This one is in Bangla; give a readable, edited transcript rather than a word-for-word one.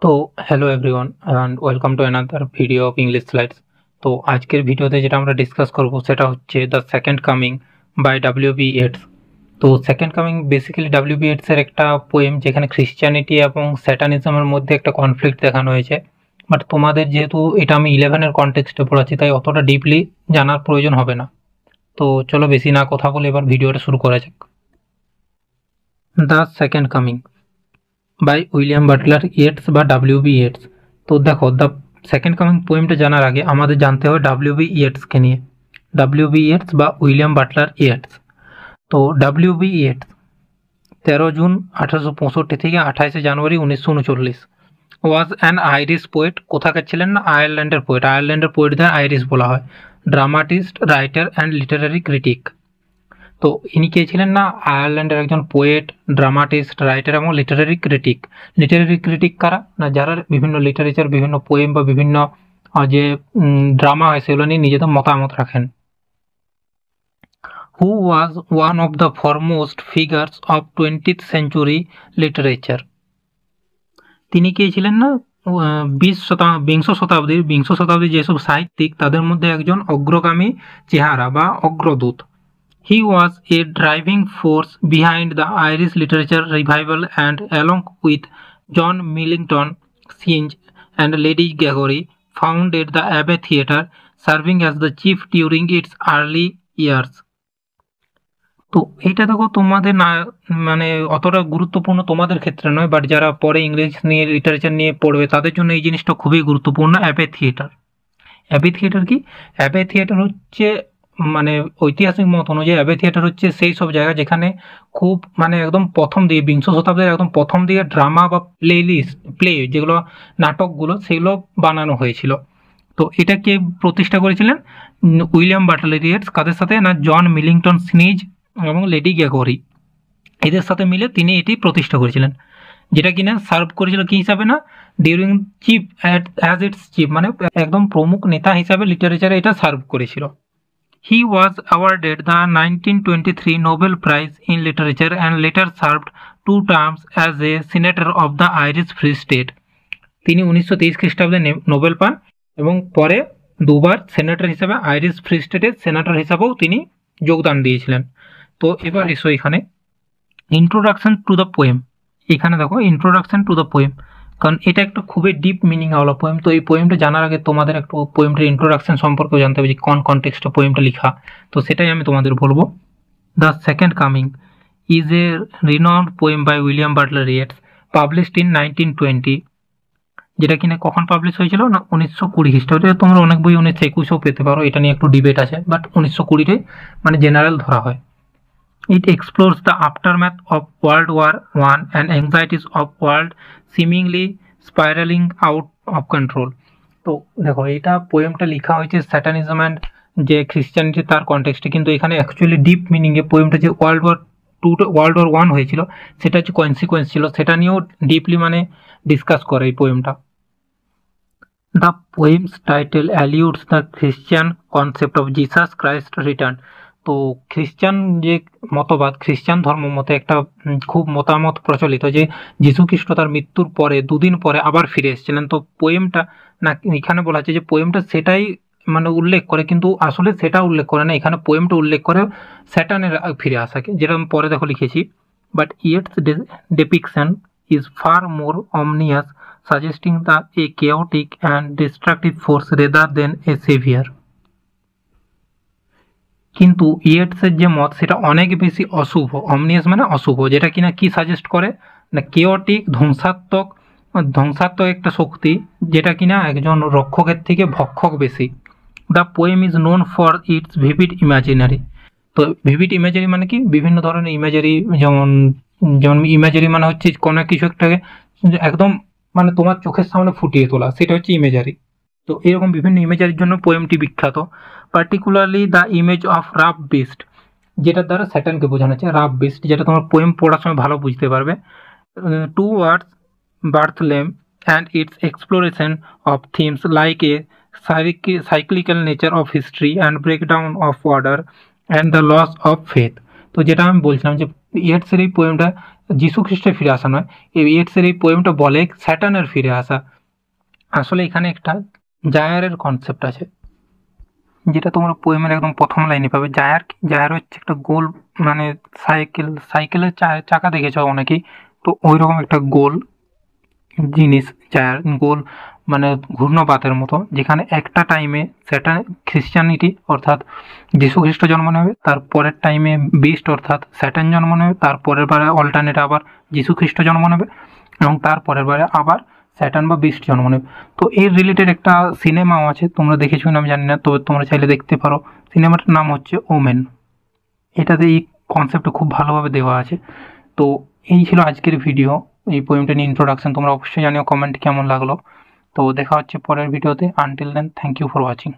তো hello everyone and welcome to another video of English slides. তো আজকের ভিডিওতে যেটা আমরা ডিসকাস করব সেটা হচ্ছে the second coming by W B. Yeats. তো সেকেন্ড কামিং বেসিক্যালি ডাব্লিউ.বি. ইয়েটসের একটা পোয়েম যেখানে খ্রিশ্চানিটি এবং স্যাটানিজমের মধ্যে একটা কনফ্লিক্ট দেখানো হয়েছে। বাট তোমাদের যেহেতু এটা আমি 11-এর কনটেক্সটে পড়াচ্ছি তাই অতটা ডিপলি জানার প্রয়োজন হবে না। তো চলো বেশি না কথা বলে এবার ভিডিওটা শুরু করা যাক। The second coming by William Butler Yeats বা ডাব্লিউ.বি. ইয়েটস। তো দেখো, দ্য সেকেন্ড কামিং পোয়েমটা জানার আগে আমাদের জানতে হবে ডাব্লিউ.বি. ইয়েটসকে নিয়ে। ডাব্লিউ.বি. ইয়েটস বা উইলিয়াম বাটলার ইয়েটস। তো ডাব্লিউ.বি. ইয়েটস 13 জুন 1865 থেকে 28 জানুয়ারি 1939 ওয়াজ অ্যান আইরিশ পোয়েট। কোথাকার ছিলেন না, আয়ারল্যান্ডের পোয়েট। আয়ারল্যান্ডের পোয়েটদের আইরিশ বলা হয়। Dramatist, writer and literary critic. তো ইনি কে ছিলেন না, আয়ারল্যান্ডের একজন পোয়েট, ড্রামাটিস্ট, রাইটার এবং লিটারারি ক্রিটিক। লিটারারি ক্রিটিক কারা না, যারা বিভিন্ন লিটারেচার, বিভিন্ন পোয়েম বা বিভিন্ন যে ড্রামা হয় সেগুলো নিয়ে নিজেদের মতামত রাখেন। Who was one of the foremost figures of 20th century literature. তিনি কে ছিলেন না, বিংশ শতাব্দীর যেসব সাহিত্যিক তাদের মধ্যে একজন অগ্রগামী চেহারা বা অগ্রদূত। He was a driving force behind the Irish literature revival and along with John Millington Synge and Lady Gregory founded the Abbey Theatre, serving as the chief during its early years. তো এইটা দেখো তোমাদের না মানে অতটা গুরুত্বপূর্ণ তোমাদের ক্ষেত্রে নয়, বাট যারা পরে ইংলিশ নিয়ে লিটারেচার নিয়ে পড়বে তাদের জন্য এই জিনিসটা খুবই গুরুত্বপূর্ণ। Abbey Theatre. অ্যাবে থিয়েটার কি? অ্যাবে থিয়েটার হচ্ছে মানে ঐতিহাসিক মত অনুযায়ী অ্যাবে থিয়েটার হচ্ছে সেই সব জায়গা যেখানে খুব মানে একদম প্রথম দিকে, বিংশ শতাব্দীর একদম প্রথম দিকে ড্রামা বা প্লে যেগুলো নাটকগুলো সেগুলো বানানো হয়েছিল। তো এটা কে প্রতিষ্ঠা করেছিলেন? William Butler Yeats. কাদের সাথে না, জন মিলিংটন স্নিজ এবং লেডি গ্রেগরি, এদের সাথে মিলে তিনি এটি প্রতিষ্ঠা করেছিলেন। যেটা কিনা সার্ভ করেছিল কি হিসাবে না, during chief as it's chief, মানে একদম প্রমুখ নেতা হিসাবে লিটারেচারে এটা সার্ভ করেছিল। He was awarded the 1923 Nobel Prize in Literature and later served 2 terms as a senator of the Irish Free State. তিনি 1923 খ্রিস্টাব্দে নোবেল পান এবং পরে দুবার সেনেটর হিসাবে আইরিশ ফ্রি স্টেটের সেনেটর হিসাবেও তিনি যোগদান দিয়েছিলেন। তো এবার এসো এখানে ইন্ট্রোডাকশন টু দ্য পোয়েম। এখানে দেখো ইন্ট্রোডাকশন টু দ্য পোয়েম, কারণ এটা একটা খুবই ডিপ মিনিং হলো পোয়েম। তো এই পোয়েমটা জানার আগে তোমাদের একটু পোয়েমটার ইন্ট্রোডাকশন সম্পর্কেও জানতে হবে যে কোন কনটেক্সটে পোয়েমটা লেখা। তো সেটাই আমি তোমাদের বলবো। The second coming is a renowned poem by William Butler Yeats, published in 1920। যেটা কিনা কখন পাবলিশ হয়েছিল না, 1920 খ্রিস্টাব্দে। তোমরা অনেক বই 1921-এও পেতে পারো, এটা নিয়ে একটু ডিবেট আছে, বাট 1920-তে মানে জেনারেল ধরা হয়। It explores the aftermath of World War I and anxieties of world seemingly spiraling out of control. তো দেখো এটা পোয়েমটা লেখা হয়েছে স্যাটানিজম অ্যান্ড যে খ্রিস্টানিটি তার কনটেক্সটে, কিন্তু এখানে অ্যাকচুয়ালি ডিপ মিনিংয়ে পোয়েমটা যে World War I হয়েছিল সেটা হচ্ছে কনসিকোয়েন্স ছিল, সেটা নিয়েও ডিপলি মানে ডিসকাস করে এই পোয়েমটা। The poem's title alludes the Christian concept of Jesus Christ return. তো খ্রিস্টান যে মতবাদ, খ্রিস্টান ধর্ম মতে একটা খুব মতামত প্রচলিত যে যীশু খ্রিস্ট তার মৃত্যুর পরে 2 দিন পরে আবার ফিরে এসেছিলেন। তো পোয়েমটা না এখানে বলা হচ্ছে যে পোয়েমটা সেটাই মানে উল্লেখ করে, কিন্তু আসলে সেটা উল্লেখ করে না, এখানে পোয়েমটা উল্লেখ করে স্যাটানের ফিরে আসাকে, যেটা আমি পরে দেখো লিখেছি। But Yeats depiction is far more ominous, suggesting a chaotic and destructive force rather than a savior. কিন্তু ইয়েটসের যে মত সেটা অনেক বেশি অশুভ, অমনিয়াস মানে অশুভ, যেটা কিনা কি সাজেস্ট করে না কেওটিক, ধ্বংসাত্মক একটা শক্তি, যেটা কিনা একজন রক্ষকের থেকে ভক্ষক বেশি। The poem is known for its vivid imaginary. তো ভিভিড ইমেজারি মানে কি, বিভিন্ন ধরনের ইমেজারি, যেমন ইমেজারি মানে হচ্ছে কোনো কিছু একটাকে একদম মানে তোমার চোখের সামনে ফুটিয়ে তোলা, সেটা হচ্ছে ইমেজারি। তো এরকম বিভিন্ন ইমেজারির জন্য পোয়েমটি বিখ্যাত। Particularly the image of rough beast, যেটার দ্বারা স্যাটানকে বোঝানো হচ্ছে রাফ বিস্ট, যেটা তোমার পোয়েম পড়ার সময় ভালো বুঝতে পারবে। Towards Bethlehem and its exploration of themes like a cyclical nature of history and breakdown of order and the loss of faith. তো যেটা আমি বলছিলাম যে ইয়েটসের এই পোয়েমটা যিশু খ্রিস্টের ফিরে আসা নয়, এই ইয়েটসের এই পোয়েমটা বলে স্যাটার্নের ফিরে আসা। আসলে এখানে একটা জায়ারের কনসেপ্ট আছে, যেটা তোমরা পোয়েমের একদম প্রথম লাইনে পাবে। জায়ার হচ্ছে একটা গোল, মানে সাইকেলের চাকা দেখেছ অনেকেই, তো ওই রকম একটা গোল জিনিস জায়ার, গোল মানে ঘূর্ণপাতের মতো, যেখানে একটা টাইমে সেটা খ্রিস্টানিটি অর্থাৎ যীশু খ্রিস্ট জন্ম নেবে, তারপরের টাইমে বিস্ট অর্থাৎ স্যাটার্ন জন্ম নেবে, তারপরের বারে অল্টারনেট আবার যীশু খ্রিস্ট জন্ম নেবে, এবং তারপরের বারে আবার স্যাটার্ন বা বিস্ট জন্ম নেবে। তো এর রিলেটেড একটা সিনেমাও আছে, তোমরা দেখেছো না আমি জানি না, তবে তোমরা চাইলে দেখতে পারো। সিনেমাটার নাম হচ্ছে ওমেন। এটাতে এই কনসেপ্টটা খুব ভালোভাবে দেওয়া আছে। তো এই ছিল আজকের ভিডিও, এই পোয়েমটা নিয়ে ইন্ট্রোডাকশন। তোমরা অবশ্যই জানিও কমেন্ট কেমন লাগলো। তো দেখা হচ্ছে পরের ভিডিওতে। Until then, thank you for watching.